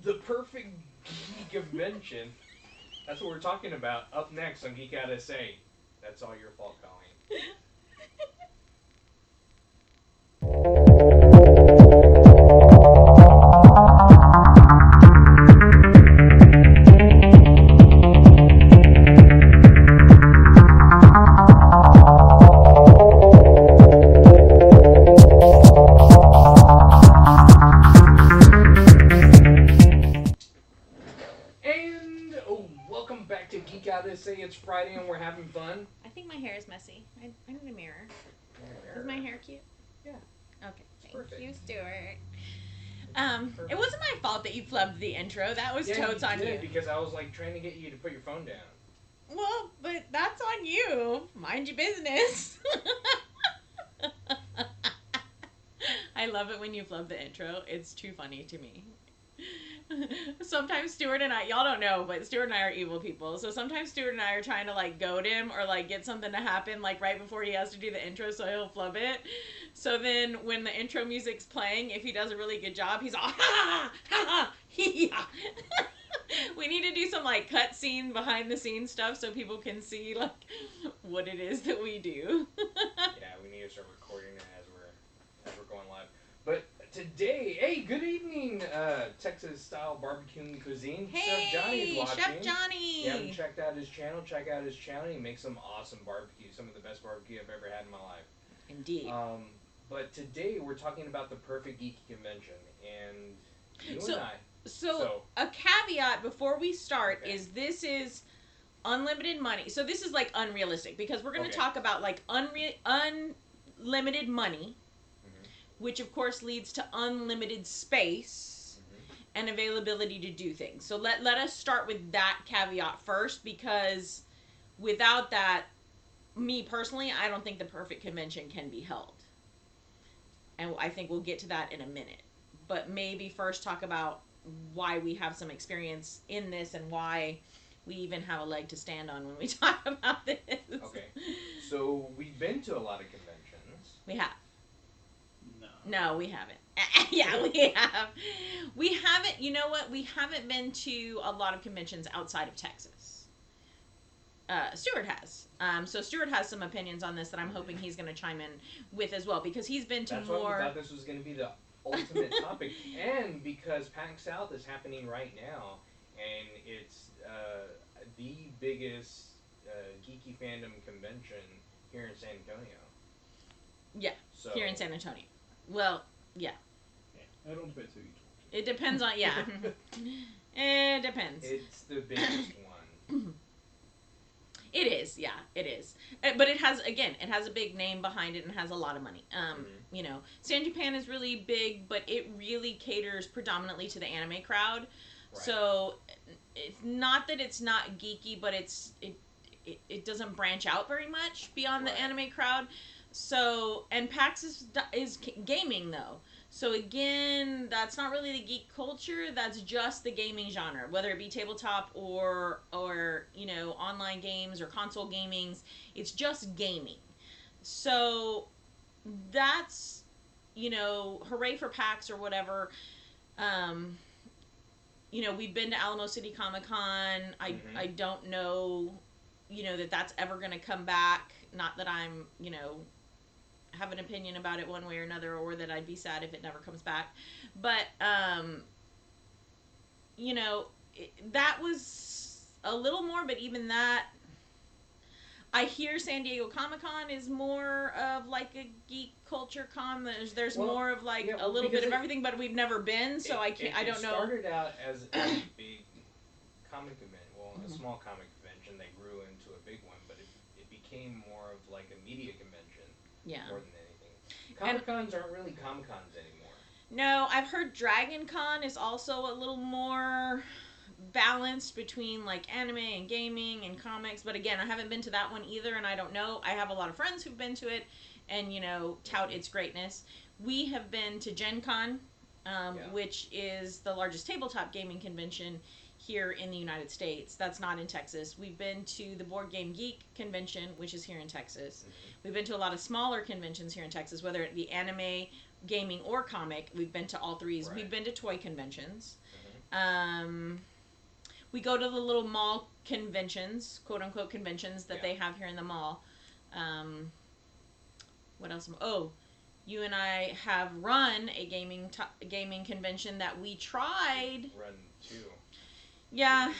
The Perfect Geeky Convention. That's what we're talking about. Up next on Geek Out SA. That's all your fault, Colleen. And welcome back to Geek Out SA. It's Friday and we're having fun. I think my hair is messy. I need a mirror. Is my hair cute? Yeah. Okay. Thank perfect. you, Stuart. It wasn't my fault that you flubbed the intro. That was totes on you. Because I was like trying to get you to put your phone down. Well, but that's on you. Mind your business. I love it when you flub the intro. It's too funny to me. Sometimes Stuart and I, y'all don't know, but Stuart and I are evil people. So sometimes Stuart and I are trying to like goad him or like get something to happen like right before he has to do the intro, so he'll flub it. So then when the intro music's playing, if he does a really good job, he's all ha ha ha ha. We need to do some like cut scene behind the scenes stuff so people can see like what it is that we do. Yeah, we need to start recording it as we're going live. But today, hey, good evening, Texas style barbecue cuisine. Hey, Chef Johnny's watching. Chef Johnny. If you haven't checked out his channel, check out his channel. He makes some awesome barbecue, some of the best barbecue I've ever had in my life. Indeed. But today we're talking about the Perfect Geeky Convention, and you and I. So a caveat before we start is this is unlimited money. So this is like unrealistic because we're going to talk about like unlimited money, which of course leads to unlimited space and availability to do things. So let us start with that caveat first, because without that, me personally, I don't think the Perfect Convention can be held. And I think we'll get to that in a minute. But maybe first talk about why we have some experience in this and why we even have a leg to stand on when we talk about this. Okay. So we've been to a lot of conventions. We have. No, we haven't. Yeah, we have. We haven't, you know what? We haven't been to a lot of conventions outside of Texas. Stuart has. So Stuart has some opinions on this that I'm hoping he's going to chime in with as well, because he's been to That's more... why we thought this was going to be the ultimate topic. And because PAX South is happening right now, and it's the biggest geeky fandom convention here in San Antonio. Yeah, so, here in San Antonio. Well, yeah. It all depends who you talk to. It depends on, yeah. It depends. It's the biggest one. It is, yeah, it is. But it has, again, it has a big name behind it and has a lot of money. You know, San Japan is really big, but it really caters predominantly to the anime crowd. Right. So it's not that it's not geeky, but it doesn't branch out very much beyond the anime crowd. So, and PAX is gaming, though. So, again, that's not really the geek culture. That's just the gaming genre, whether it be tabletop or you know, online games or console gamings. It's just gaming. So, that's, you know, hooray for PAX or whatever. You know, we've been to Alamo City Comic-Con. I don't know, you know, that's ever going to come back. Not that I'm, you know, have an opinion about it one way or another, or that I'd be sad if it never comes back. But, you know, that was a little more, but even that, I hear San Diego Comic-Con is more of like a geek culture con. There's more of like a little bit of everything, but we've never been, so I don't know. It started out as a big comic event, a small comic convention that grew into a big one, but it became more of like a media convention. Yeah. More than anything. Comic-Cons aren't really Comic-Cons anymore. No, I've heard Dragon Con is also a little more balanced between like anime and gaming and comics, but again, I haven't been to that one either, and I don't know. I have a lot of friends who've been to it and, you know, tout its greatness. We have been to Gen Con, which is the largest tabletop gaming convention here in the United States. That's not in Texas. We've been to the Board Game Geek Convention, which is here in Texas. We've been to a lot of smaller conventions here in Texas, whether it be anime, gaming, or comic. We've been to all three. We've been to toy conventions. We go to the little mall conventions, quote unquote conventions that they have here in the mall. What else? Oh, you and I have run a gaming convention that we tried. Run two. Yeah,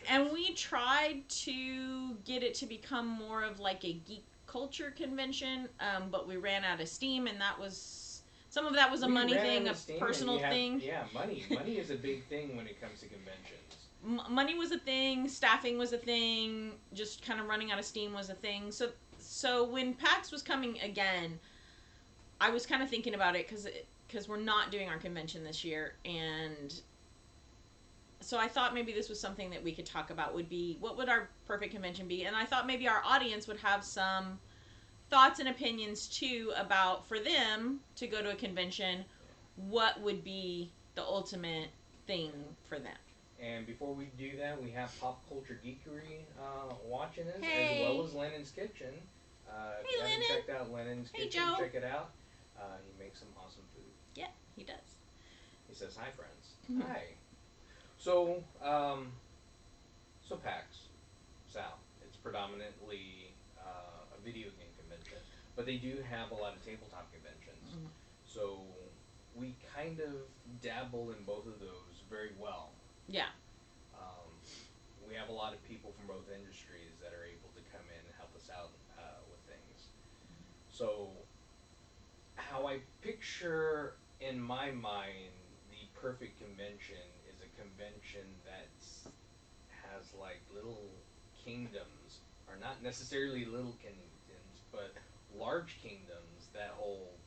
and we tried to get it to become more of like a geek culture convention, but we ran out of steam, and that was some of that was a money thing, a personal thing. Yeah, money is a big thing when it comes to conventions. Money was a thing, staffing was a thing, just kind of running out of steam was a thing. So when PAX was coming again, I was kind of thinking about it because we're not doing our convention this year, and so I thought maybe this was something that we could talk about, would be what would our perfect convention be, and I thought maybe our audience would have some thoughts and opinions too about, for them to go to a convention, what would be the ultimate thing for them. And before we do that, we have Pop Culture Geekery watching us, hey. As well as Lennon's Kitchen. If you haven't checked out Lennon's Kitchen, Joe. Check it out. He makes some awesome food. Yeah, he does. He says, hi, friends. Hi. So, PAX, Sal, it's predominantly a video game convention, but they do have a lot of tabletop conventions. Mm-hmm. So, we kind of dabble in both of those very well. Yeah. We have a lot of people from both industries that are able to come in and help us out with things. So, how I picture in my mind the perfect convention is a convention that has like little kingdoms, or not necessarily little kingdoms, but large kingdoms that hold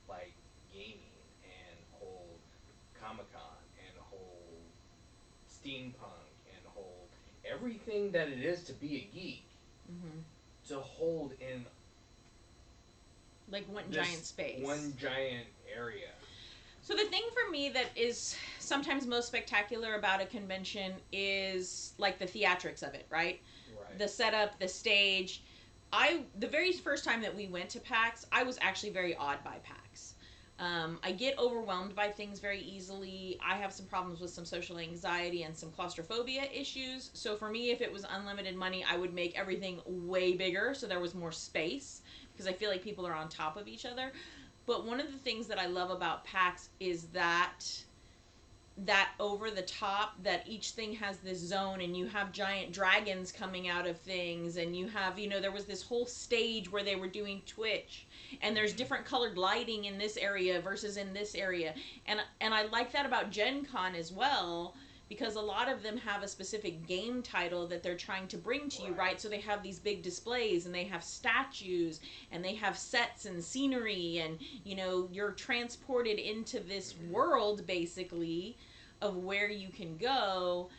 like gaming and hold Comic-Con and hold steampunk and hold everything that it is to be a geek, mm-hmm. to hold in like one giant space, one giant area. So the thing for me that is sometimes most spectacular about a convention is like the theatrics of it, right? Right. The setup, the stage. The very first time that we went to PAX, I was actually very awed by PAX. I get overwhelmed by things very easily. I have some problems with some social anxiety and some claustrophobia issues. So for me, if it was unlimited money, I would make everything way bigger so there was more space, because I feel like people are on top of each other. But one of the things that I love about PAX is that over the top, that each thing has this zone, and you have giant dragons coming out of things, and you have, there was this whole stage where they were doing Twitch, and there's different colored lighting in this area versus in this area. And I like that about Gen Con as well, because a lot of them have a specific game title that they're trying to bring to you, right? So they have these big displays, and they have statues, and they have sets and scenery, and, you're transported into this world, basically, of where you can go.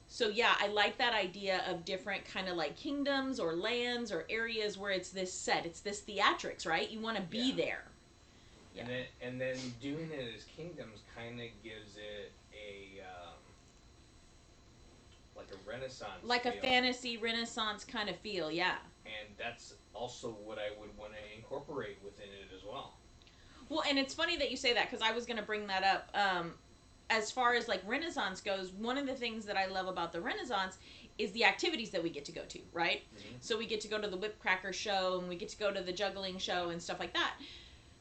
So, yeah, I like that idea of different kind of like kingdoms or lands or areas where it's this set. It's this theatrics, right? You want to be there. Yeah. And then doing it as kingdoms kind of gives it like a Renaissance like feel. A fantasy Renaissance kind of feel, yeah. And that's also what I would want to incorporate within it as well. Well, and it's funny that you say that, because I was going to bring that up. As far as like Renaissance goes, one of the things that I love about the Renaissance is the activities that we get to go to, right? Mm-hmm. So we get to go to the whip cracker show, and we get to go to the juggling show and stuff like that.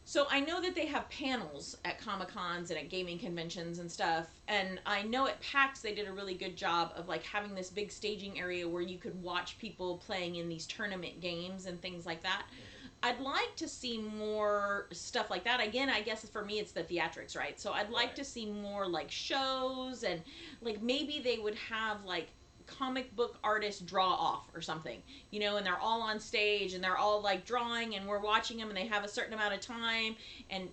So I know that they have panels at Comic-Cons and at gaming conventions and stuff, and I know at PAX they did a really good job of like having this big staging area where you could watch people playing in these tournament games and things like that. Mm-hmm. I'd like to see more stuff like that. Again, I guess for me it's the theatrics, right? So I'd like to see more like shows, and like maybe they would have like comic book artist draw off or something, and they're all on stage and they're all like drawing, and we're watching them, and they have a certain amount of time, and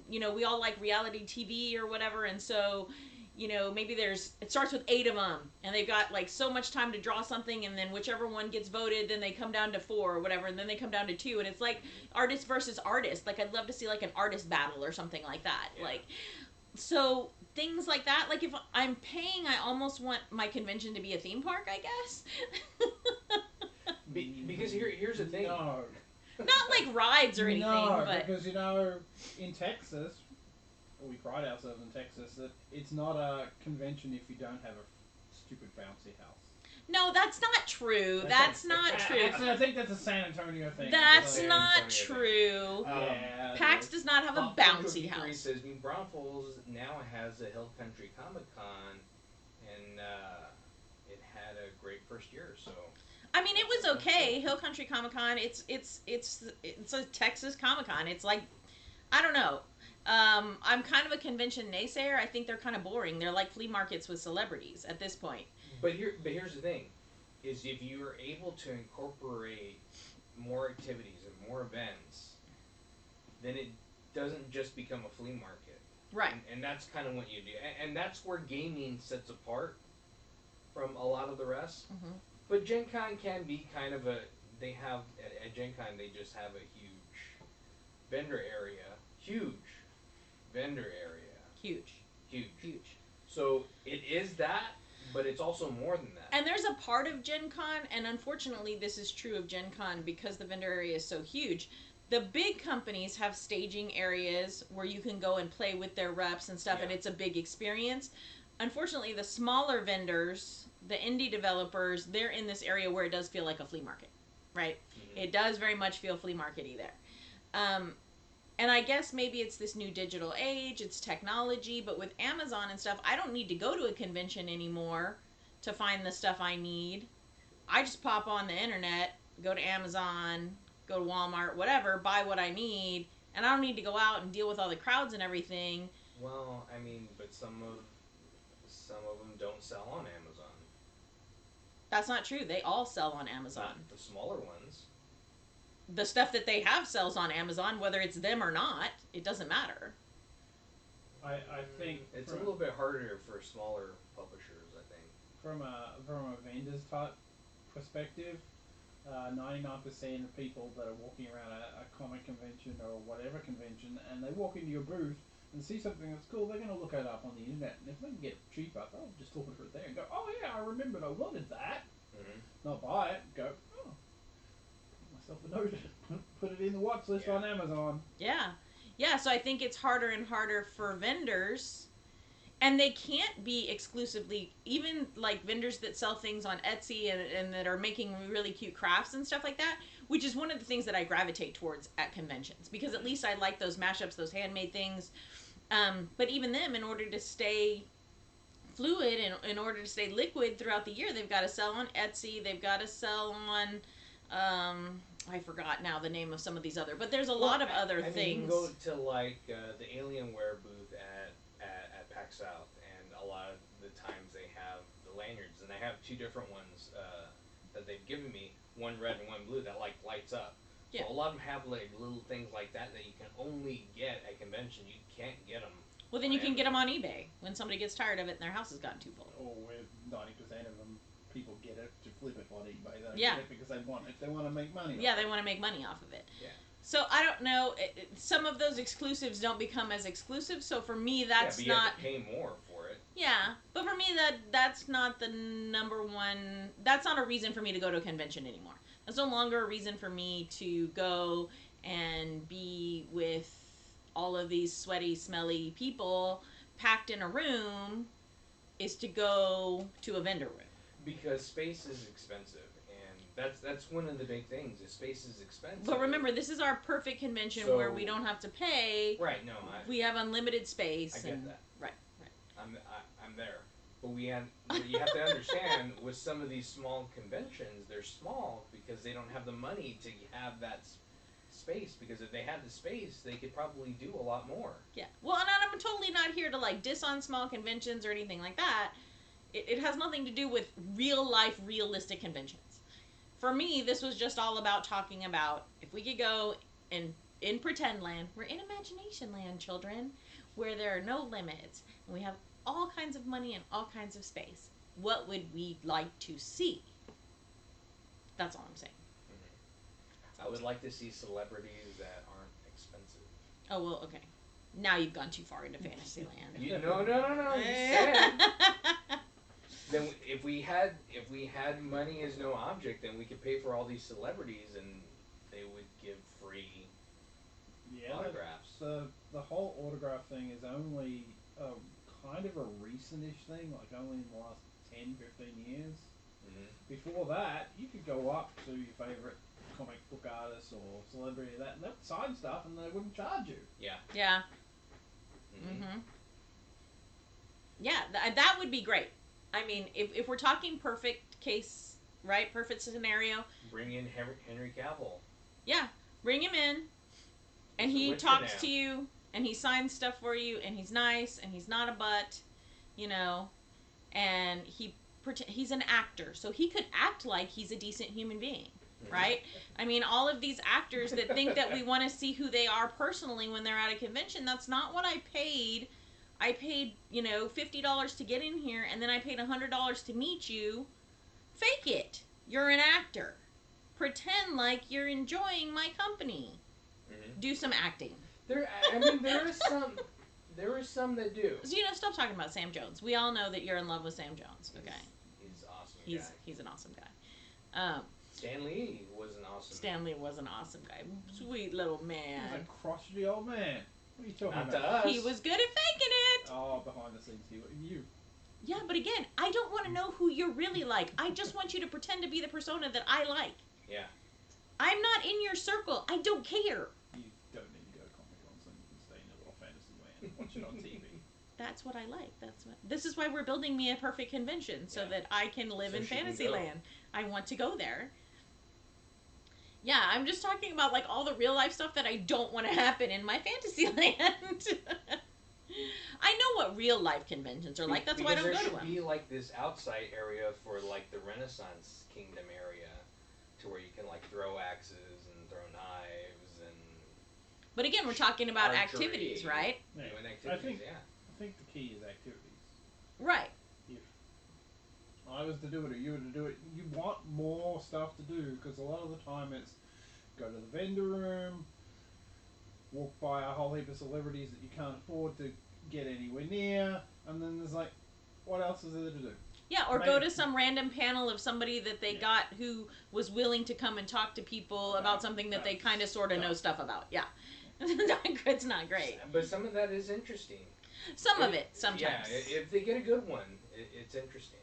we all like reality TV or whatever, and so maybe it starts with 8 of them, and they've got like so much time to draw something, and then whichever one gets voted, then they come down to 4 or whatever, and then they come down to 2, and it's like artist versus artist. Like I'd love to see like an artist battle or something like that. Yeah. Like, so things like that. Like if I'm paying, I almost want my convention to be a theme park, I guess. Because here's the thing. No. Not like rides or anything. No, but because in Texas, we pride ourselves in Texas that it's not a convention if you don't have a stupid bouncy house. No, that's not true. That's not true. Actually, I think that's a San Antonio thing. That's not true. Yeah, PAX does not have a bouncy house. Says New Braunfels now has a Hill Country Comic Con, and it had a great first year. So I mean, it was okay. Hill Country Comic Con. It's a Texas Comic Con. It's like, I don't know. I'm kind of a convention naysayer. I think they're kind of boring. They're like flea markets with celebrities at this point. But here's the thing, is if you are able to incorporate more activities and more events, then it doesn't just become a flea market. Right. And that's kind of what you do. And that's where gaming sets apart from a lot of the rest. Mm-hmm. But Gen Con can be kind of at Gen Con, they just have a huge vendor area. Huge vendor area. Huge. So it is that, but it's also more than that. And there's a part of Gen Con, and unfortunately this is true of Gen Con because the vendor area is so huge. The big companies have staging areas where you can go and play with their reps and stuff, and it's a big experience. Unfortunately, the smaller vendors, the indie developers, they're in this area where it does feel like a flea market, right? Mm-hmm. It does very much feel flea market-y there. And I guess maybe it's this new digital age, it's technology, but with Amazon and stuff, I don't need to go to a convention anymore to find the stuff I need. I just pop on the internet, go to Amazon, go to Walmart, whatever, buy what I need, and I don't need to go out and deal with all the crowds and everything. Well, I mean, but some of them don't sell on Amazon. That's not true. They all sell on Amazon. Not the smaller ones. The stuff that they have sells on Amazon, whether it's them or not, it doesn't matter. I think it's a little bit harder for smaller publishers, I think. From a vendor's type perspective, 99% of people that are walking around a comic convention or whatever convention, and they walk into your booth and see something that's cool, they're going to look it up on the internet, and if they can get it cheaper, they'll just order it there and go, oh yeah, I remembered I wanted that. Mm-hmm. Not buy it, go, oh, myself a note, put it in the watch list on Amazon. Yeah, so I think it's harder and harder for vendors, and they can't be exclusively, even like vendors that sell things on Etsy and that are making really cute crafts and stuff like that, which is one of the things that I gravitate towards at conventions, because at least I like those mashups, those handmade things. But even them, in order to stay fluid and in order to stay liquid throughout the year, they've got to sell on Etsy, they've got to sell on, I forgot now the name of some of these other, but there's a lot of other things. Mean, you can go to like the Alienware booth at PAX South, and a lot of the times they have the lanyards, and they have two different ones that they've given me, one red and one blue, that like lights up. Yeah. So a lot of them have like little things like that you can only get at convention. You can't get them. Well, then you can get them on eBay when somebody gets tired of it and their house has gotten too full. Or with 90% of them, people get it to flip it on eBay. They get it because they want it. They want to make money. Yeah, they want to make money off of it. Yeah. So I don't know. Some of those exclusives don't become as exclusive. So for me, that's but not. You have to pay more for it. Yeah, but for me, that's not the number one. That's not a reason for me to go to a convention anymore. That's no longer a reason for me to go and be with all of these sweaty, smelly people packed in a room. Is to go to a vendor room. Because space is expensive, and that's one of the big things. Is space is expensive. But remember, this is our perfect convention where we don't have to pay. Right. No. We have unlimited space. I get that. Right. I'm there. But you have to understand, with some of these small conventions, they're small because they don't have the money to have that space. Because if they had the space, they could probably do a lot more. Yeah. Well, and I'm totally not here to like diss on small conventions or anything like that. It has nothing to do with real life, realistic conventions. For me, this was just all about talking about if we could go in pretend land. We're in imagination land, children, where there are no limits, and we have all kinds of money and all kinds of space. What would we like to see? That's all I'm saying. I would like to see celebrities that aren't expensive. Oh, well, okay. Now you've gone too far into Fantasyland. No. Then if we had money as no object, then we could pay for all these celebrities, and they would give free autographs. the whole autograph thing is only kind of a recentish thing, like only in the last 10, 15 years. Mm-hmm. Before that, you could go up to your favourite comic book artist or celebrity and they would sign stuff and they wouldn't charge you. Yeah. Yeah. Mm-hmm. Yeah, that would be great. I mean, if we're talking perfect case, right? Perfect scenario. Bring in Henry Cavill. Yeah, bring him in, and he talks to you, and he signs stuff for you, and he's nice, and he's not a butt, you know, and he's an actor, so he could act like he's a decent human being, right? I mean, all of these actors that think that we want to see who they are personally when they're at a convention, that's not what I paid. I paid, $50 to get in here, and then I paid $100 to meet you. Fake it. You're an actor. Pretend like you're enjoying my company. Mm-hmm. Do some acting. There are some that do. So, stop talking about Sam Jones. We all know that you're in love with Sam Jones. Okay. He's awesome. He's an awesome guy. Stan Lee was an awesome. Stan Lee was an awesome guy. Sweet little man. He's a crotchety old man. What are you talking about? To us. He was good at faking it. Oh, behind the scenes, you. Yeah, but again, I don't want to know who you're really like. I just want you to pretend to be the persona that I like. Yeah. I'm not in your circle. I don't care. You don't need to go to Comic-Con, so you can stay in your little fantasy land and watch it on TV. That's what I like. This is why we're building me a perfect convention, so that I can live in Fantasyland. I want to go there. Yeah, I'm just talking about like all the real life stuff that I don't want to happen in my Fantasyland. I know what real life conventions are like. That's why I don't go to them. There should be like this outside area for like the Renaissance Kingdom area, to where you can like throw axes and throw knives and. But again, we're talking about activities, right? Yeah. Doing activities, I think the key is activities. Right. If I was to do it or you were to do it, you want more stuff to do, because a lot of the time it's go to the vendor room, walk by a whole heap of celebrities that you can't afford to get anywhere near, and then there's like, what else is there to do? Yeah, or go to some random panel of somebody that they got who was willing to come and talk to people about something that they kind of sort of know stuff about. Yeah. It's not great. But some of that is interesting. Some of it, sometimes. Yeah, if they get a good one, it's interesting.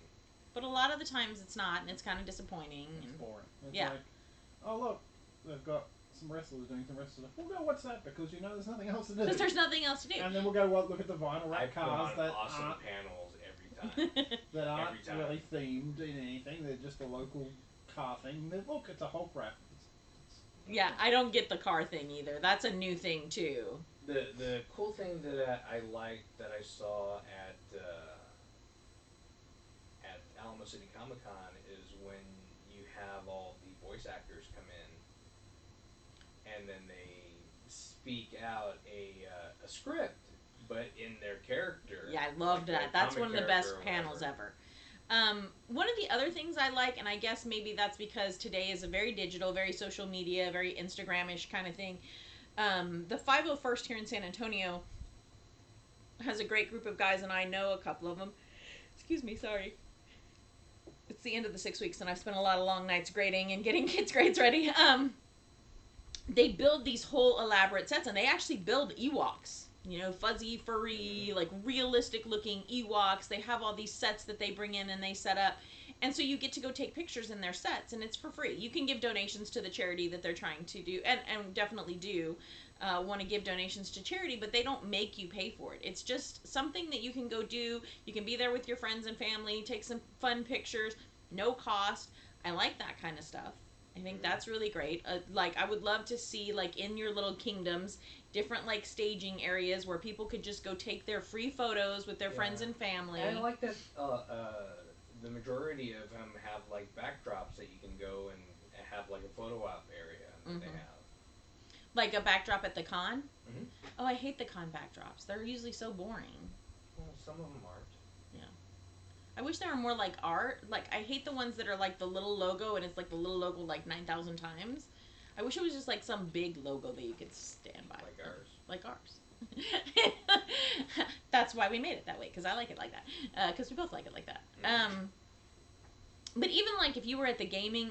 But a lot of the times it's not, and it's kind of disappointing. It's boring. It's like, oh look, they've got some wrestlers doing some wrestling stuff. We'll go watch that because there's nothing else to do. Because there's nothing else to do. And then we'll go look at the vinyl wrap cars that awesome aren't panels every time. that aren't really themed in anything. They're just a local car thing. Look, it's a Hulk wrap. Yeah, I don't get the car thing either. That's a new thing too. The cool thing that I liked that I saw at Alamo City Comic Con is when you have all the voice actors come in, and then they speak out a script, but in their character. Yeah, I loved that. That's one of the best panels ever. One of the other things I like, and I guess maybe that's because today is a very digital, very social media, very Instagram-ish kind of thing. The 501st here in San Antonio has a great group of guys, and I know a couple of them. Excuse me, sorry. It's the end of the 6 weeks, and I've spent a lot of long nights grading and getting kids' grades ready. They build these whole elaborate sets, and they actually build Ewoks. Fuzzy, furry, like realistic-looking Ewoks. They have all these sets that they bring in and they set up. And so you get to go take pictures in their sets, and it's for free. You can give donations to the charity that they're trying to do, and definitely do want to give donations to charity, but they don't make you pay for it. It's just something that you can go do. You can be there with your friends and family, take some fun pictures, no cost. I like that kind of stuff. I think that's really great. I would love to see, like, in your little kingdoms, different, like, staging areas where people could just go take their free photos with their friends and family. And I like that the majority of them have, like, backdrops that you can go and have, like, a photo op area that they have. Like a backdrop at the con? Mm-hmm. Oh, I hate the con backdrops. They're usually so boring. Well, some of them aren't. Yeah. I wish they were more like art. Like, I hate the ones that are like the little logo, and it's like the little logo like 9,000 times. I wish it was just like some big logo that you could stand by. Like ours. Like ours. That's why we made it that way, because I like it like that. Because we both like it like that. Mm-hmm. But even like if you were at the gaming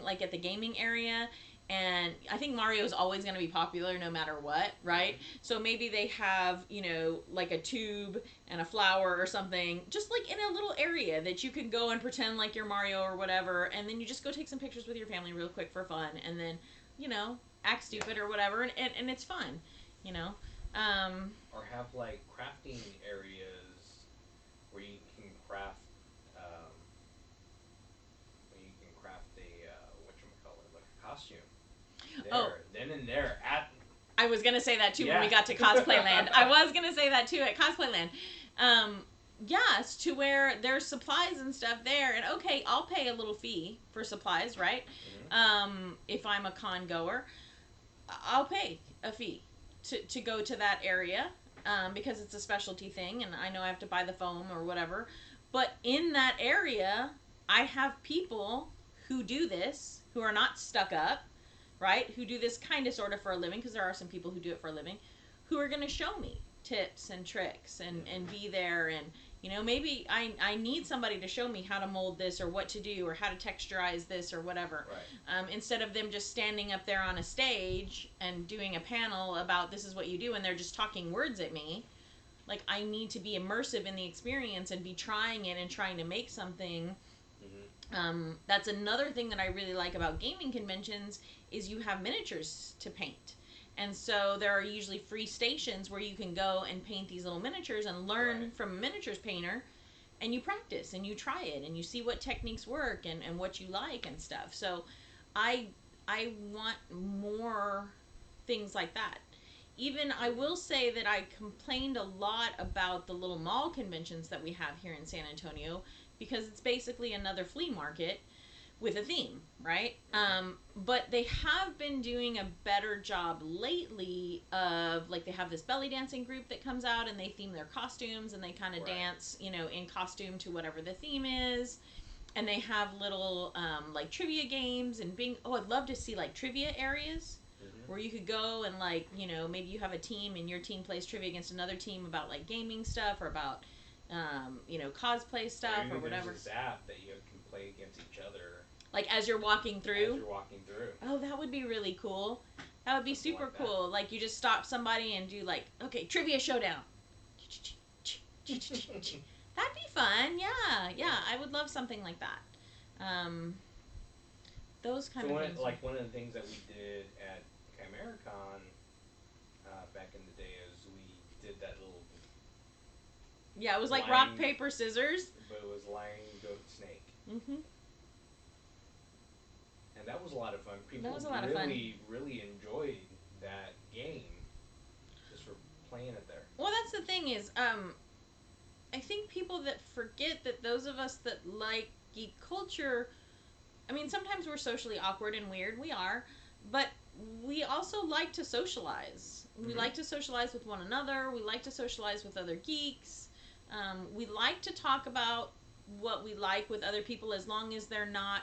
area, And I think Mario is always going to be popular no matter what, right? So maybe they have, you know, like a tube and a flower or something, just like in a little area that you can go and pretend like you're Mario or whatever, and then you just go take some pictures with your family real quick for fun, and then, you know, act stupid or whatever, and it's fun, you know. Or have like crafting areas where you can craft a whatchamacallit, like a costume. Then and there at. I was gonna say that too when we got to Cosplay Land. I was gonna say that too at Cosplay Land. Yes, to where there's supplies and stuff there, and okay, I'll pay a little fee for supplies, right? If I'm a con goer, I'll pay a fee to go to that area, because it's a specialty thing, and I know I have to buy the foam or whatever. But in that area, I have people who do this, who are not stuck up, right? Who do this kind of sort of for a living, because there are some people who do it for a living, who are going to show me tips and tricks and be there. And, you know, maybe I need somebody to show me how to mold this or what to do or how to texturize this or whatever. Right. Instead of them just standing up there on a stage and doing a panel about this is what you do and they're just talking words at me. Like, I need to be immersive in the experience and be trying it and trying to make something. That's another thing that I really like about gaming conventions is you have miniatures to paint. And so there are usually free stations where you can go and paint these little miniatures and learn from a miniatures painter, and you practice and you try it and you see what techniques work and what you like and stuff. So I want more things like that. Even I will say that I complained a lot about the little mall conventions that we have here in San Antonio, because it's basically another flea market with a theme, right? But they have been doing a better job lately of, like, they have this belly dancing group that comes out and they theme their costumes and they kind of dance, you know, in costume to whatever the theme is. And they have little, like, trivia games and I'd love to see, like, trivia areas where you could go and, like, you know, maybe you have a team and your team plays trivia against another team about, like, gaming stuff or about, you know, cosplay stuff or whatever. There's this app that you can play against each other. Like, as you're walking through? As you're walking through. Oh, that would be really cool. That would be super cool. Like, you just stop somebody and do, like, okay, trivia showdown. That'd be fun. Yeah. I would love something like that. Those kind of things. Like, one of the things that we did at ChimeraCon back in the day is we did that little... Yeah, it was like rock, paper, scissors. But it was lion, goat, snake. And that was a lot of fun. People really enjoyed that game just for playing it there. Well, that's the thing is, I think people that forget that those of us that like geek culture, I mean, sometimes we're socially awkward and weird. We are. But we also like to socialize. We like to socialize with one another. We like to socialize with other geeks. We like to talk about what we like with other people as long as they're not,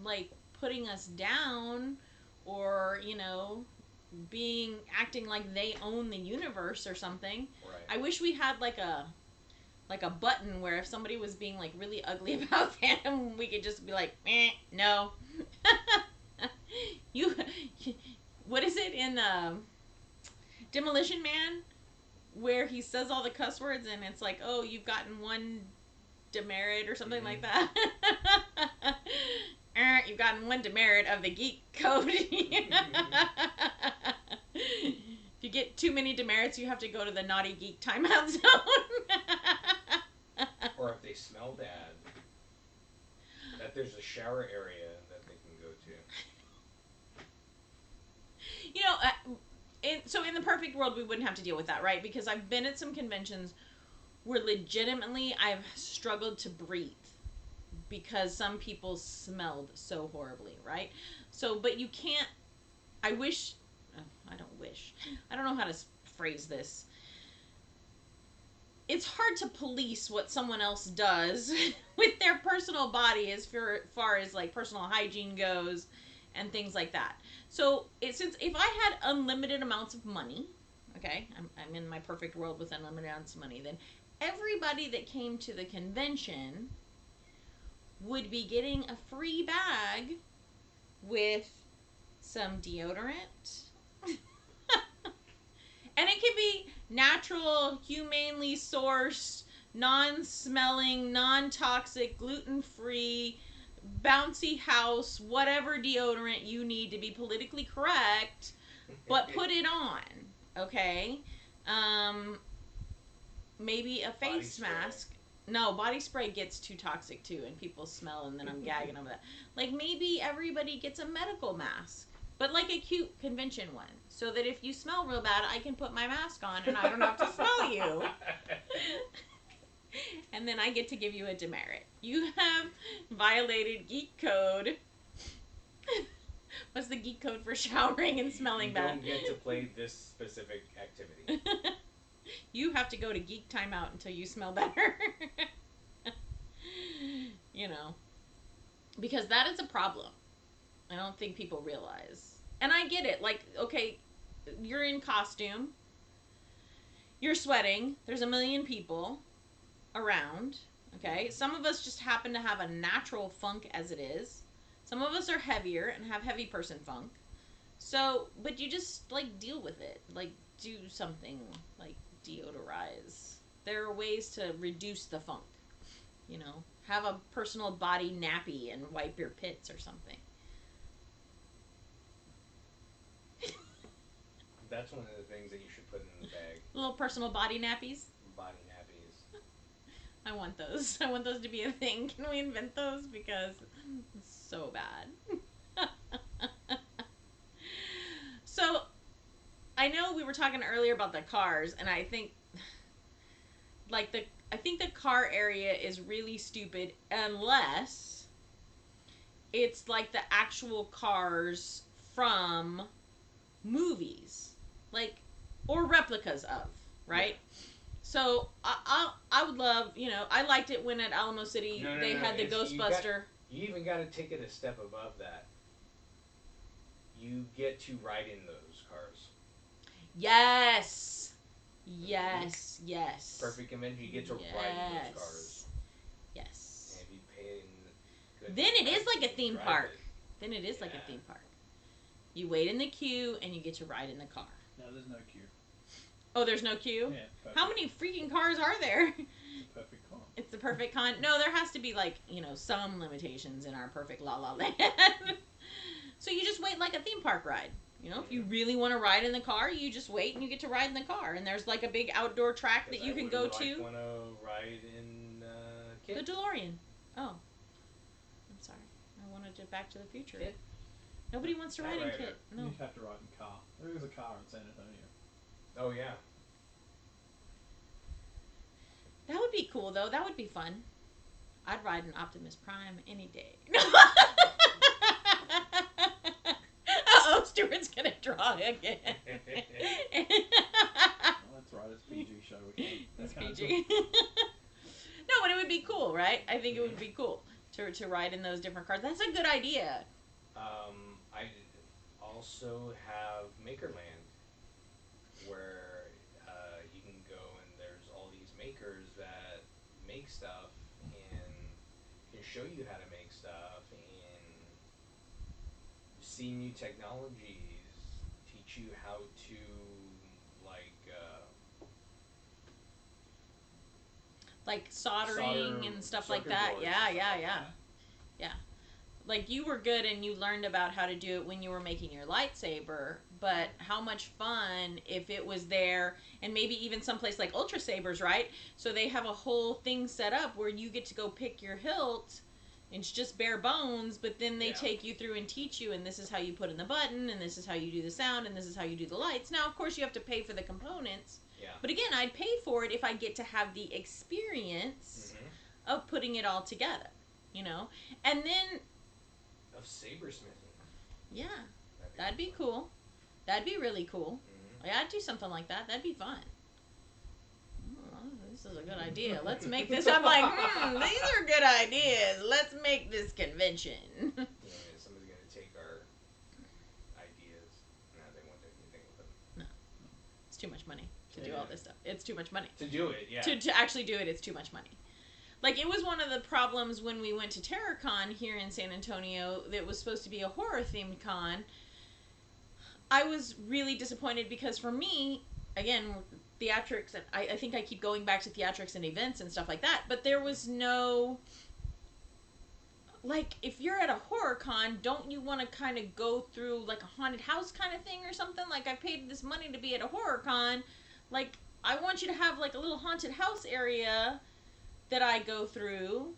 like, putting us down or, you know, acting like they own the universe or something. Right. I wish we had like a button where if somebody was being, like, really ugly about them, we could just be like, no. What is it in Demolition Man where he says all the cuss words and it's like, oh, you've gotten one demerit or something like that. You've gotten one demerit of the geek code. If you get too many demerits, you have to go to the naughty geek timeout zone. Or if they smell bad, that there's a shower area that they can go to. You know, so in the perfect world, we wouldn't have to deal with that, right? Because I've been at some conventions where legitimately I've struggled to breathe because some people smelled so horribly, right? So, but you can't, I don't know how to phrase this. It's hard to police what someone else does with their personal body as far as, like, personal hygiene goes and things like that. So, since if I had unlimited amounts of money, okay, I'm in my perfect world with unlimited amounts of money, then everybody that came to the convention would be getting a free bag with some deodorant. And it can be natural, humanely sourced, non-smelling, non-toxic, gluten-free, bouncy house, whatever deodorant you need to be politically correct, but put it on, okay? Maybe a face mask. No, body spray gets too toxic too, and people smell, and then I'm gagging over that. Like, maybe everybody gets a medical mask, but like a cute convention one, so that if you smell real bad, I can put my mask on and I don't have to smell you. And then I get to give you a demerit. You have violated geek code. What's the geek code for showering and smelling bad? You don't get to play this specific activity. You have to go to geek timeout until you smell better. You know. Because that is a problem. I don't think people realize. And I get it. Like, okay, you're in costume. You're sweating. There's a million people around. Okay? Some of us just happen to have a natural funk as it is. Some of us are heavier and have heavy person funk. So, but you just, like, deal with it. Like, do something. Like, deodorize. There are ways to reduce the funk. You know? Have a personal body nappy and wipe your pits or something. That's one of the things that you should put in the bag. Little personal body nappies? Body nappies. I want those. I want those to be a thing. Can we invent those? Because it's so bad. So, I know we were talking earlier about the cars, and I think, like, I think the car area is really stupid unless it's like the actual cars from movies. Like, or replicas of, right? Yeah. So, I would love, you know, I liked it when at Alamo City they had the Ghostbuster. You even got to take it a step above that. You get to ride in those cars. Yes! Yes, yes. Perfect Convention, you get to ride in those cars. Yes. And if you pay good then it is like a theme park. Then it is like a theme park. You wait in the queue and you get to ride in the car. No, there's no queue. Oh, there's no queue? Yeah. Perfect. How many freaking cars are there? It's a perfect con. It's the perfect con. No, there has to be, like, you know, some limitations in our perfect La La Land. So you just wait like a theme park ride. You know, if you really want to ride in the car, you just wait and you get to ride in the car. And there's like a big outdoor track that you can go to. I want to ride in Kit. The DeLorean. Oh. I'm sorry. I wanted to Back to the Future. Kit? Nobody wants to ride in Kit. No. You'd have to ride in car. There is a car in San Antonio. Oh, yeah. That would be cool, though. That would be fun. I'd ride an Optimus Prime any day. Uh-oh, Stuart's gonna draw again. That's right, it's PG show. It's PG. No, but it would be cool, right? I think it would be cool to ride in those different cars. That's a good idea. I also have Makerland, where you can go and there's all these makers that make stuff and can show you how to make stuff and see new technologies, teach you how to, like soldering and stuff like that. Yeah. Like, you were good and you learned about how to do it when you were making your lightsaber, but how much fun if it was there, and maybe even someplace like Ultra Sabers, right? So they have a whole thing set up where you get to go pick your hilt, and it's just bare bones, but then they take you through and teach you, and this is how you put in the button, and this is how you do the sound, and this is how you do the lights. Now, of course, you have to pay for the components, but again, I'd pay for it if I get to have the experience of putting it all together, you know? And then... of sabersmithing. Yeah, that'd be cool. That'd be really cool. Yeah, I'd do something like that. That'd be fun. Oh, this is a good idea. Let's make this. I'm like, these are good ideas. Let's make this convention. Somebody's going to take our ideas. No, they won't do anything with them. No. It's too much money to do all this stuff. It's too much money. To do it, yeah. To actually do it, it's too much money. Like, it was one of the problems when we went to TerraCon here in San Antonio that was supposed to be a horror-themed con. I was really disappointed because for me, again, theatrics, I think I keep going back to theatrics and events and stuff like that, but there was no... Like, if you're at a horror con, don't you want to kind of go through, like, a haunted house kind of thing or something? Like, I paid this money to be at a horror con. Like, I want you to have, like, a little haunted house area that I go through.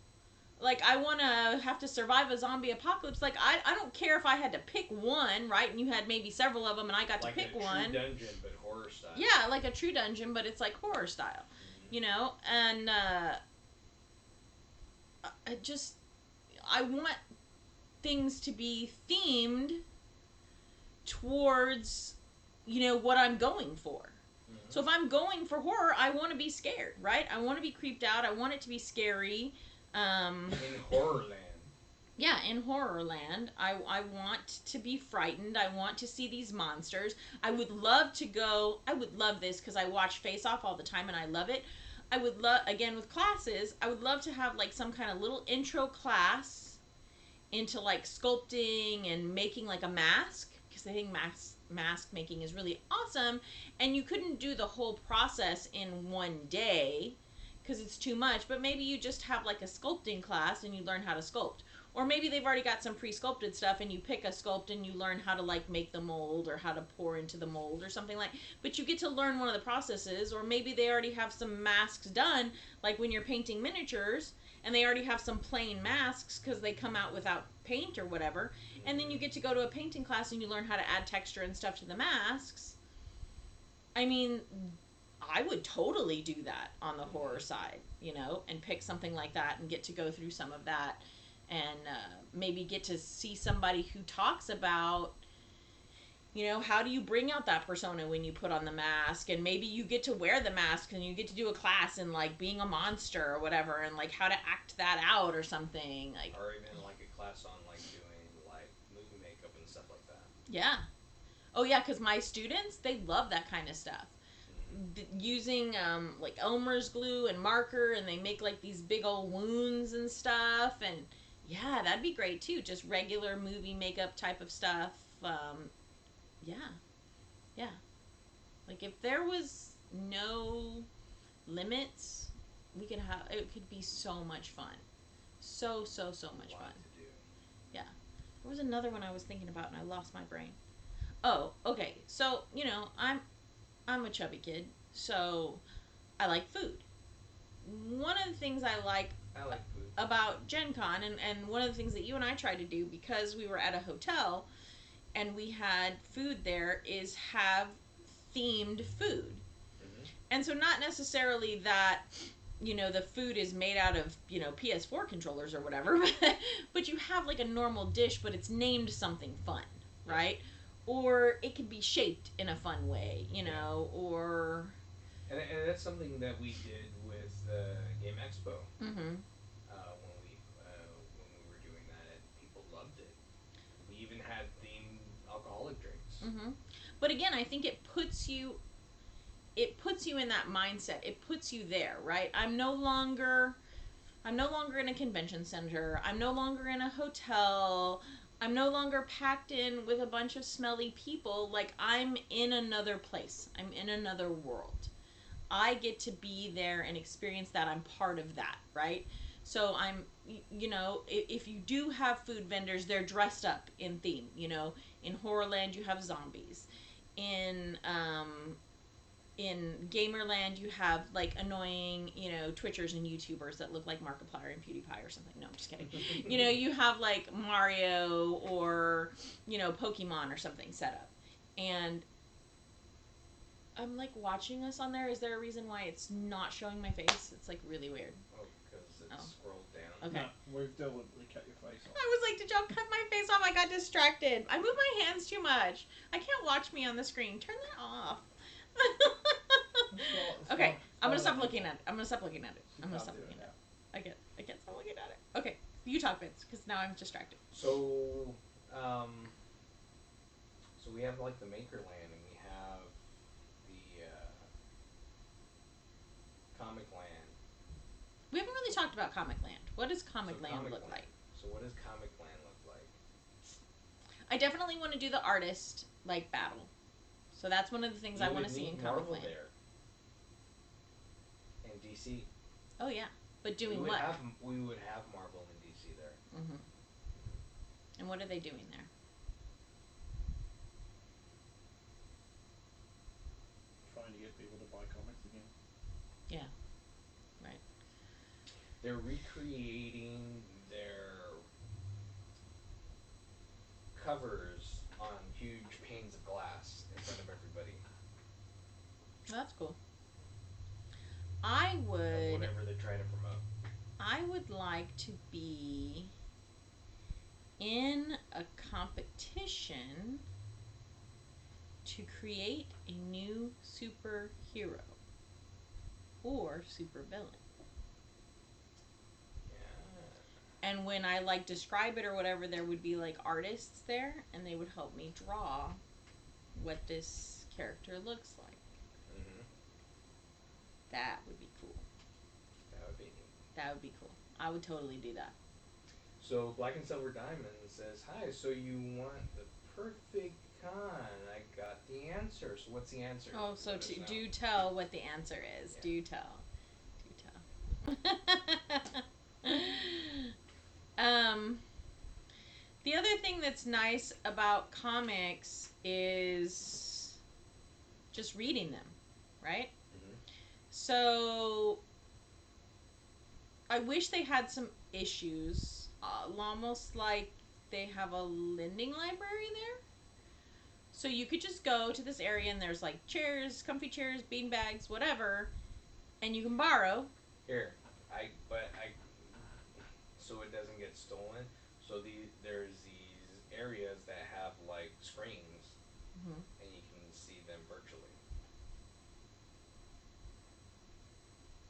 Like, I want to have to survive a zombie apocalypse. Like, I don't care if I had to pick one, right? And you had maybe several of them, and I got to pick one. Like a true dungeon, but horror style. Yeah, like a true dungeon, but it's, like, horror style. Mm-hmm. You know? And, I want things to be themed towards, you know, what I'm going for. Mm-hmm. So if I'm going for horror, I want to be scared, right? I want to be creeped out. I want it to be scary. In Horrorland. Yeah, in Horrorland. I want to be frightened. I want to see these monsters. I would love this because I watch Face Off all the time and I love it. I would love, again with classes, I would love to have like some kind of little intro class into like sculpting and making like a mask, because I think mask making is really awesome, and you couldn't do the whole process in one day because it's too much, but maybe you just have like a sculpting class and you learn how to sculpt. Or maybe they've already got some pre-sculpted stuff and you pick a sculpt and you learn how to like make the mold or how to pour into the mold or something like, but you get to learn one of the processes. Or maybe they already have some masks done, like when you're painting miniatures and they already have some plain masks because they come out without paint or whatever. And then you get to go to a painting class and you learn how to add texture and stuff to the masks. I mean, I would totally do that on the horror side, you know, and pick something like that and get to go through some of that. And maybe get to see somebody who talks about, you know, how do you bring out that persona when you put on the mask? And maybe you get to wear the mask and you get to do a class in, like, being a monster or whatever, and, like, how to act that out or something. Like, or even, like, a class on, like, doing, like, movie makeup and stuff like that. Yeah. Oh, yeah, because my students, they love that kind of stuff. Using, like, Elmer's glue and marker, and they make, like, these big old wounds and stuff, and... Yeah, that'd be great, too. Just regular movie makeup type of stuff. Yeah. Yeah. Like, if there was no limits, it could be so much fun. So much fun. To do. Yeah. There was another one I was thinking about, and I lost my brain. Oh, okay. So, you know, I'm a chubby kid, so I like food. One of the things I like food about Gen Con, and one of the things that you and I tried to do, because we were at a hotel and we had food there, is have themed food. Mm-hmm. And so not necessarily that, you know, the food is made out of, you know, PS4 controllers or whatever, but you have like a normal dish, but it's named something fun, right? Or it could be shaped in a fun way, you know, or... And that's something that we did with Game Expo. Mm-hmm. When we were doing that, and people loved it. We even had themed alcoholic drinks. Mm-hmm. But again, I think it puts you in that mindset. It puts you there, right? I'm no longer in a convention center. I'm no longer in a hotel. I'm no longer packed in with a bunch of smelly people. Like, I'm in another place. I'm in another world. I get to be there and experience that. I'm part of that, right? So I'm, you know, if you do have food vendors, they're dressed up in theme. You know, in Horrorland you have zombies. In Gamerland you have like annoying, you know, Twitchers and YouTubers that look like Markiplier and PewDiePie or something. No, I'm just kidding. You know, you have like Mario or, you know, Pokemon or something set up. And I'm like watching us on there. Is there a reason why it's not showing my face? It's like really weird. Oh, because it's scrolled down. Okay. No, we've deliberately cut your face off. I was like, did y'all cut my face off? I got distracted. I move my hands too much. I can't watch me on the screen. Turn that off. Okay, I'm gonna stop looking at it. I'm gonna stop looking at it. I can't stop looking at it. Okay, you talk, Vince, because now I'm distracted. So we have like the Makerland, and we have the Comic Land. We haven't really talked talked about Comic Land. What does Comic Land look like? So what does Comic Land look like? I definitely want to do the artist battle. So that's one of the things I want to see in Comic Land. There. And DC. Oh yeah, but doing what? We would have Marvel and DC there. Mm-hmm. And what are they doing there? Trying to get people to buy comics again. Yeah. Right. They're recreating their covers on huge panes of glass in front of everybody. Well, that's cool. I would... Whatever they're trying to promote. I would like to be in a competition to create a new superhero or supervillain. Yeah. And when I describe it or whatever, there would be artists there, and they would help me draw what this character looks like. Mm-hmm. That would be cool. That would be neat. That would be cool. I would totally do that. So Black and Silver Diamond says, "Hi, so you want the perfect con? I got the answer. So what's the answer?" Oh, so do tell what the answer is. Yeah. Do tell. The other thing that's nice about comics is just reading them, right? Mm-hmm. So I wish they had some issues, almost like they have a lending library there. So you could just go to this area and there's chairs, comfy chairs, bean bags, whatever, and you can borrow. Here, so it doesn't get stolen. So there's these areas that have screens, mm-hmm. and you can see them virtually.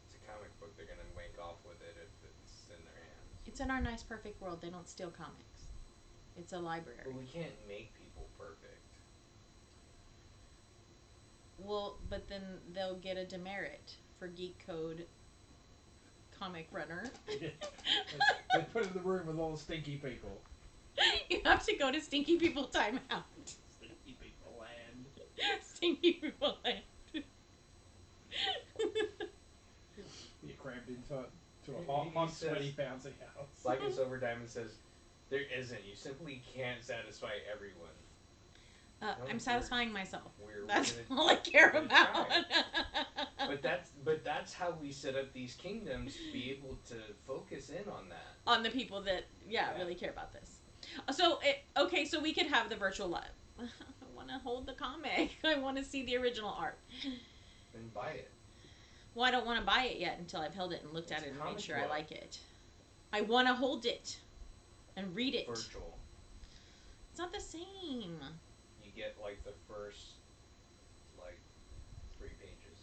It's a comic book. They're gonna make off with it if it's in their hands. It's in our nice perfect world. They don't steal comics. It's a library. But we can't make people perfect. Well, but then they'll get a demerit for Geek Code Comic Runner. Yeah. They put in the room with all the stinky people. You have to go to Stinky People Timeout. Stinky People Land. Stinky People Land. You're crammed into a hot, sweaty, bouncy house. Black and Silver Diamond says, "There isn't. You simply can't satisfy everyone." I'm satisfying myself. That's all I care about. But that's how we set up these kingdoms to be able to focus in on that. On the people that really care about this. So so we could have the virtual live. I want to hold the comic. I want to see the original art. Then buy it. Well, I don't want to buy it yet until I've held it and looked at it and made sure I like it. I want to hold it and read it. Virtual. It's not the same. You get the first 3 pages.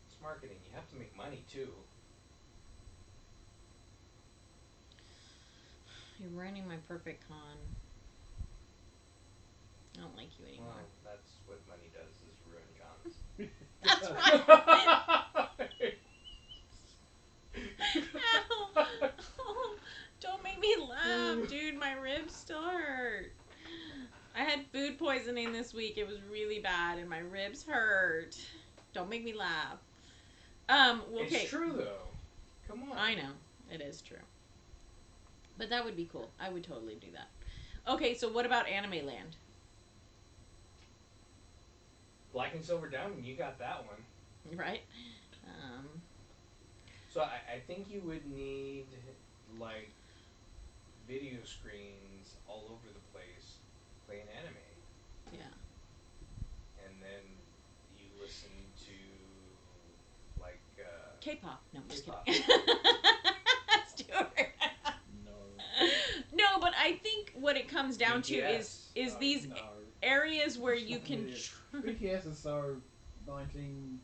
It's marketing. You have to make money too. You're ruining my perfect con. I don't like you anymore. Well, that's what money does, is ruin cons. That's right. Oh, don't make me laugh, dude. My ribs still hurt. I had food poisoning this week. It was really bad, and my ribs hurt. Don't make me laugh. Okay. It's true, though. Come on. I know. It is true. But that would be cool. I would totally do that. Okay, so what about Anime Land? Black and Silver Diamond, you got that one. Right? So I think you would need, video screens all over the place playing anime. Yeah. And then you listen to, K-pop. No, I'm just K-pop. kidding. Stuart. No, but I think what it comes down to is these areas where you can... BTS is so 19...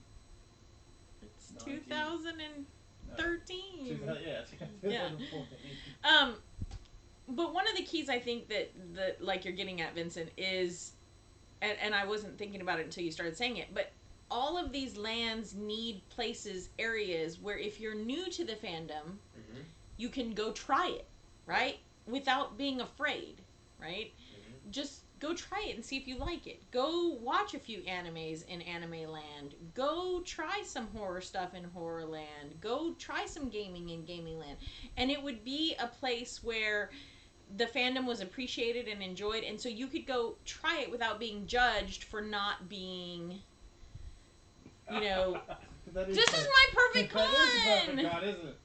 It's 2013. Yeah, 2014. But one of the keys I think that you're getting at, Vincent, is... And I wasn't thinking about it until you started saying it, but all of these lands need places, areas where if you're new to the fandom, mm-hmm. you can go try it, right? Without being afraid, right? Mm-hmm. Just go try it and see if you like it. Go watch a few animes in Anime Land. Go try some horror stuff in Horror Land. Go try some gaming in Gaming Land. And it would be a place where the fandom was appreciated and enjoyed, and so you could go try it without being judged for not being, you know, this is my perfect con! That is a perfect con, isn't it?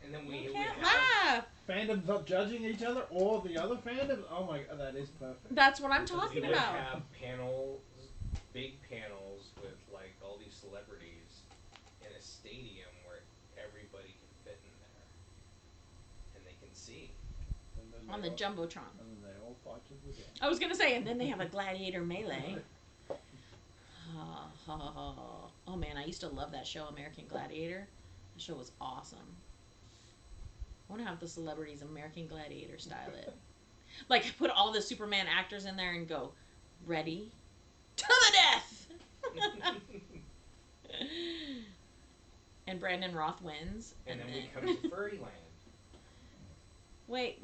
And then we have fandoms not judging each other or the other fandoms. Oh my god, that is perfect. That's what I'm talking about. We have panels, big panels with like all these celebrities in a stadium where everybody can fit in there, and they can see. On the Jumbotron. And then they all fight to the death. I was gonna say, and then they have a gladiator melee. Oh man, I used to love that show, American Gladiator. The show was awesome. I want to have the celebrities American Gladiator style it. Like, put all the Superman actors in there and go, ready? To the death! And Brandon Roth wins. And then we come to Furryland. Wait.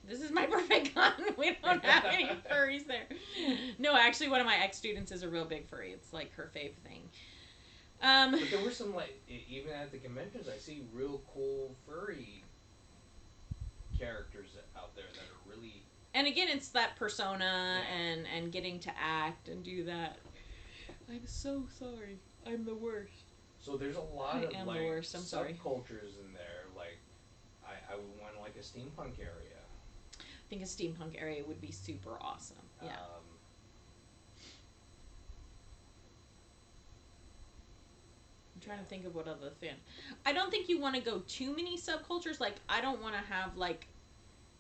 This is my perfect con. We don't have any furries there. No, actually, one of my ex-students is a real big furry. It's like her fave thing. But there were some, like, even at the conventions, I see real cool furry characters out there that are really... And again, it's that persona and getting to act and do that. I'm so sorry. I'm the worst. So there's a lot of, like, subcultures in there. Like, I would want, like, a steampunk area. I think a steampunk area would be super awesome. Yeah. I'm trying to think of what other thing. I don't think you want to go too many subcultures. Like, I don't want to have, like,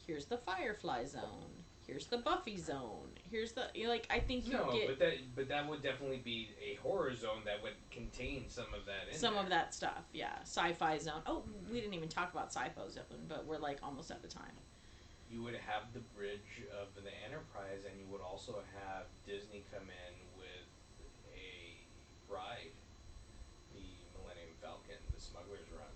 here's the Firefly zone. Here's the Buffy zone. Here's the, like, I think you get... but that would definitely be a horror zone that would contain some of that in Some of that stuff, yeah. Sci-fi zone. Oh, we didn't even talk about sci-fi zone, but we're, like, almost at the time. You would have the bridge of the Enterprise, and you would also have Disney come in with a ride, the Millennium Falcon, the Smuggler's Run.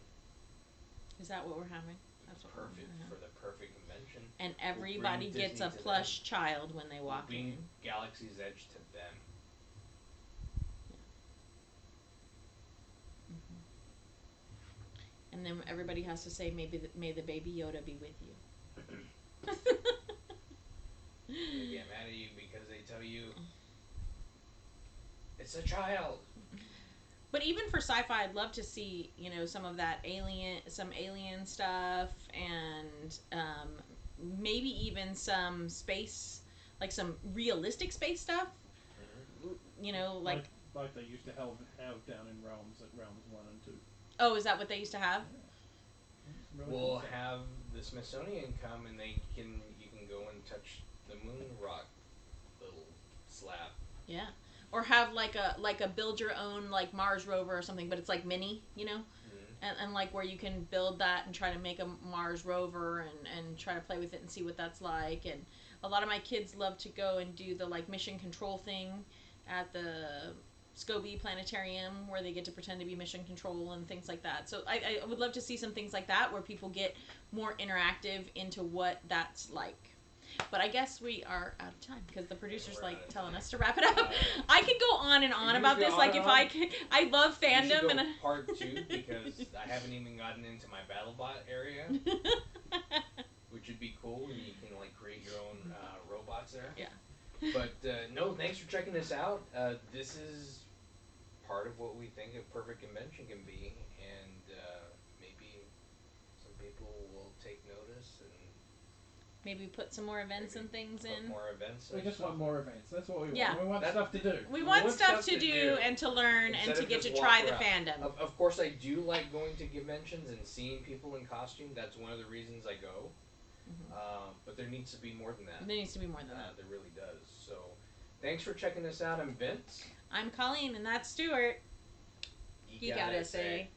Is that what we're having? That's perfect for the perfect convention. And everybody gets a plush child when they walk in. Bring Galaxy's Edge to them. Yeah. Mm-hmm. And then everybody has to say, may the baby Yoda be with you. They get mad at you because they tell you it's a child. But even for sci-fi, I'd love to see, you know, some of that some alien stuff, and maybe even some space, like some realistic space stuff. Mm-hmm. You know, like they used to have down in Realms at Realms 1 and 2. Oh, is that what they used to have? Yeah. Really we'll cool have the Smithsonian come, and you can go and touch the moon rock little slab. Yeah, or have like a build your own like Mars rover or something, but it's like mini, you know, and like where you can build that and try to make a Mars rover and try to play with it and see what that's like. And a lot of my kids love to go and do the like mission control thing at the Scobie Planetarium, where they get to pretend to be mission control and things like that. So I would love to see some things like that where people get more interactive into what that's like. But I guess we are out of time because the producer's like telling us to wrap it up. I could go on and on about this. Like if I love fandom and part 2 because I haven't even gotten into my BattleBot area, which would be cool. And you can like create your own robots there. Yeah. But no, thanks for checking this out. This is part of what we think a perfect convention can be, and maybe some people will take notice and maybe put some more events and things in. More events. We just want more events. That's what we want. Yeah. We want stuff to do. We want stuff to do and to learn and to get to try the fandom. Of course, I do like going to conventions and seeing people in costume. That's one of the reasons I go. Mm-hmm. But there needs to be more than that. There needs to be more than that. There really does. So, thanks for checking this out. I'm Vince. I'm Colleen, and that's Stuart. You gotta say.